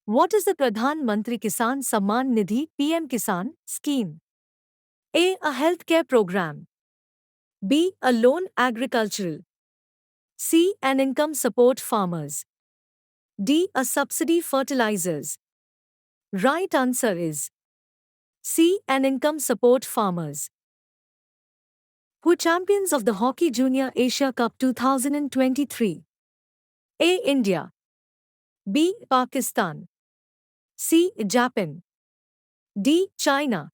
What is the Pradhan Mantri Kisan Samman Nidhi PM Kisan scheme? A. A healthcare program. B. A loan agricultural. C. An income support farmers. D. A subsidy fertilizers. Right answer is C. An income support farmers. Who champions of the Hockey Junior Asia Cup 2023? A. India. B. Pakistan. C. Japan. D. China.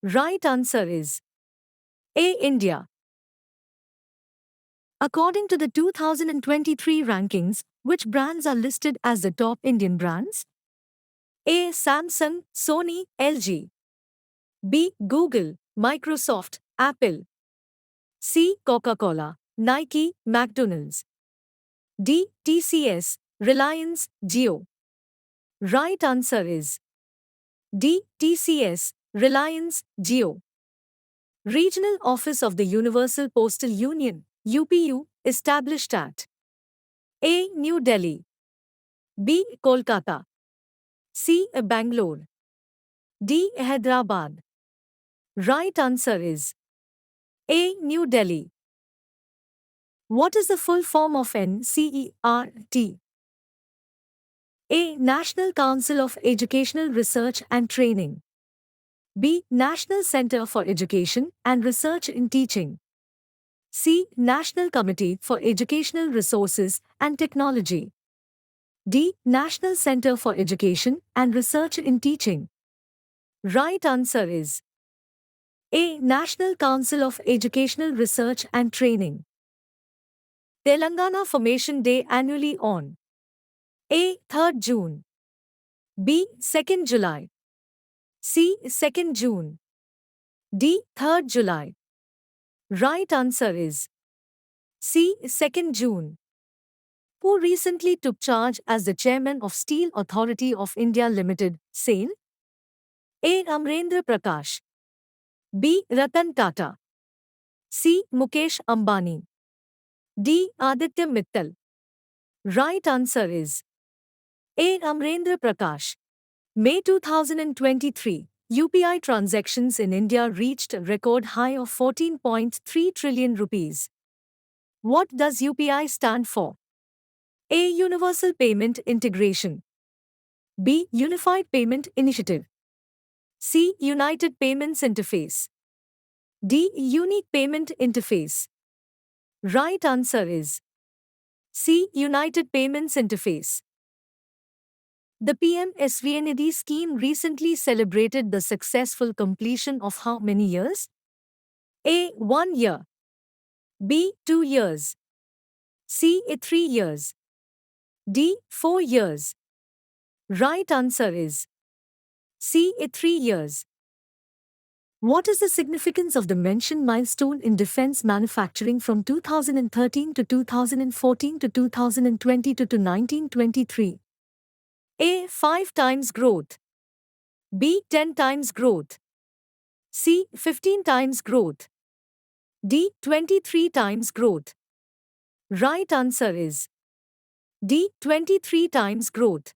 Right answer is A. India. According to the 2023 rankings, which brands are listed as the top Indian brands? A. Samsung, Sony, LG. B. Google, Microsoft, Apple. C. Coca-Cola, Nike, McDonald's. D. TCS, Reliance, Jio. Right answer is D. TCS, Reliance, Jio. Regional Office of the Universal Postal Union, UPU, established at A. New Delhi. B. Kolkata. C. Bangalore. D. Hyderabad. Right answer is A. New Delhi. What is the full form of NCERT? A. National Council of Educational Research and Training. B. National Center for Education and Research in Teaching. C. National Committee for Educational Resources and Technology. D. National Center for Education and Research in Teaching. Right answer is A. National Council of Educational Research and Training. Telangana Formation Day annually on A. 3rd June. B. 2nd July. C. 2nd June. D. 3rd July. Right answer is C. 2nd June. Who recently took charge as the chairman of Steel Authority of India Limited, SAIL? A. Amrendra Prakash. B. Ratan Tata. C. Mukesh Ambani. D. Aditya Mittal. Right answer is A. Amrendra Prakash. May 2023, UPI transactions in India reached a record high of 14.3 trillion rupees. What does UPI stand for? A. Universal Payment Integration. B. Unified Payment Initiative. C. United Payments Interface. D. Unique Payment Interface. Right answer is C. United Payments Interface. The PM SVNidhi scheme recently celebrated the successful completion of how many years? A. 1 year. B. 2 years. C. 3 years. D. 4 years. Right answer is C. 3 years. What is the significance of the mentioned milestone in defense manufacturing from 2013 to 2014 to 2020 to 1923? A. 5 times growth. B. 10 times growth. C. 15 times growth. D. 23 times growth. Right answer is D. 23 times growth.